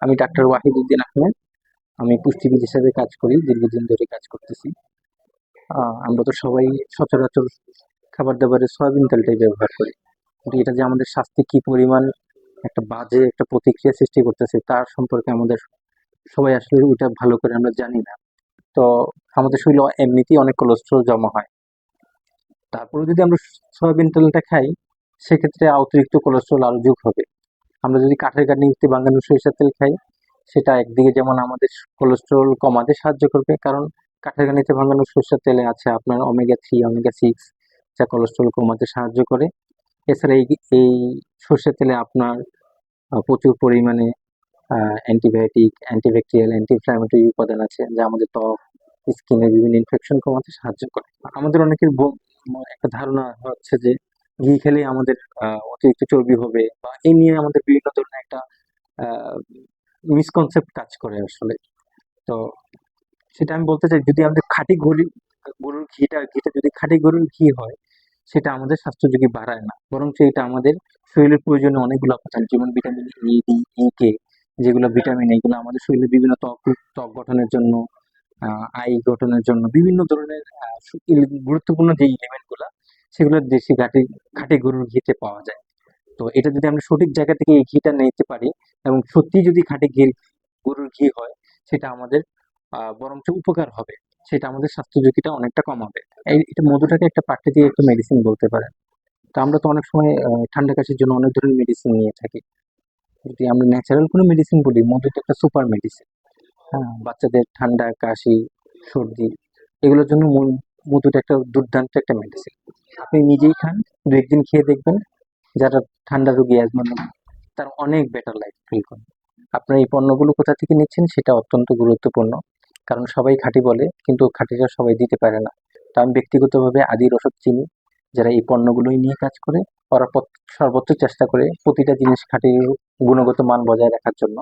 আমি ডাক্তার ওয়াহিদুদ্দিন আহমেদ। আমি পুষ্টিবিদ হিসেবে কাজ করি, দীর্ঘদিন ধরে কাজ করতেছি। আমরা তো সবাই সচরাচর খাবার দাবারে সয়াবিন তেলটাই ব্যবহার করি, কিন্তু এটা যে আমাদের স্বাস্থ্যে কি পরিমাণ একটা বাজে একটা প্রতিক্রিয়া সৃষ্টি করতেছে তার সম্পর্কে আমাদের সবাই আসলে ওইটা ভালো করে আমরা জানি না। তো আমাদের শরীরে এমনিতেই অনেক কোলেস্ট্রল জমা হয়, তারপরে যদি আমরা সয়াবিন তেলটা খাই সেক্ষেত্রে অতিরিক্ত কোলেস্ট্রল আরো যোগ হবে। আমরা যদি কাঠের গাড়িতে বানানো সরিষার তেল খাই, সেটা একদিকে যেমন আমাদের কোলেস্ট্রল কমাতে সাহায্য করবে, কারণ কাঠের গানিতে ভাঙানো সরিষার তেলে আছে আপনার ওমেগা 3 ওমেগা 6, যা কোলেস্ট্রল কমাতে সাহায্য করে। এছাড়া এই সরিষার তেলে আপনার প্রচুর পরিমাণে অ্যান্টিবায়োটিক, অ্যান্টিব্যাকটেরিয়াল, অ্যান্টি ইনফ্ল্যামেটরি উপাদান আছে, যা আমাদের ত্বক, স্কিনের বিভিন্ন ইনফেকশন কমাতে সাহায্য করে। আমাদের অনেকের একটা ধারণা হচ্ছে যে ঘি খেলে আমাদের অতিরিক্ত চর্বি হবে, বা এই নিয়ে আমাদের বিভিন্ন ধরনের একটা মিসকনসেপ্ট কাজ করে আসলে। তো সেটা আমি বলতে চাই, যদি আমাদের খাঁটি গরুর ঘিটা যদি খাঁটি গরুর ঘি হয়, সেটা আমাদের স্বাস্থ্য ঝুঁকি বাড়ায় না, বরং এটা আমাদের শরীরের প্রয়োজনীয় অনেকগুলো উপাদান, যেমন ভিটামিন ই, ডি, ই, কে, যেগুলো ভিটামিন, এগুলো আমাদের শরীরে বিভিন্ন ত্বক গঠনের জন্য, আই গঠনের জন্য, বিভিন্ন ধরনের গুরুত্বপূর্ণ যে এলিমেন্ট গুলা, সেগুলো দেশি খাঁটি গরুর ঘিতে পাওয়া যায়। তো এটা যদি আমরা সঠিক জায়গা থেকে এই ঘিটা নিতে পারি, এবং সত্যি যদি খাঁটি গরুর ঘি হয়, সেটা আমাদের বরঞ্চ উপকার হবে, সেটা আমাদের স্বাস্থ্য ঝুঁকিটা অনেকটা কমাবে। এটা মধুটাকে একটা প্রাকৃতিক একটা মেডিসিন বলতে পারেন। তো আমরা তো অনেক সময় ঠান্ডা কাশির জন্য অনেক ধরনের মেডিসিন নিয়ে থাকি। যদি আমরা ন্যাচারাল কোনো মেডিসিন বলি, মধু তো একটা সুপার মেডিসিন। হ্যাঁ, বাচ্চাদের ঠান্ডা, কাশি, সর্দি, এগুলোর জন্য মধুটা একটা দুর্দান্ত একটা মেডিসিন। আপনি নিজেই খান, 2-1 দিন খেয়ে দেখবেন, যারা ঠান্ডা রোগী, অ্যাজমা রোগী, তারা অনেক বেটার লাইফ ফিল করে। আপনারা এই পণ্যগুলো কোথা থেকে নিচ্ছেন সেটা অত্যন্ত গুরুত্বপূর্ণ, কারণ সবাই খাঁটি বলে কিন্তু খাঁটিটা সবাই দিতে পারে না। তো আমি ব্যক্তিগতভাবে আদির ওষুধ চিনি, যারা এই পণ্যগুলোই নিয়ে কাজ করে, ওরা সর্বোচ্চ চেষ্টা করে প্রতিটা জিনিস খাঁটি, গুণগত মান বজায় রাখার জন্য।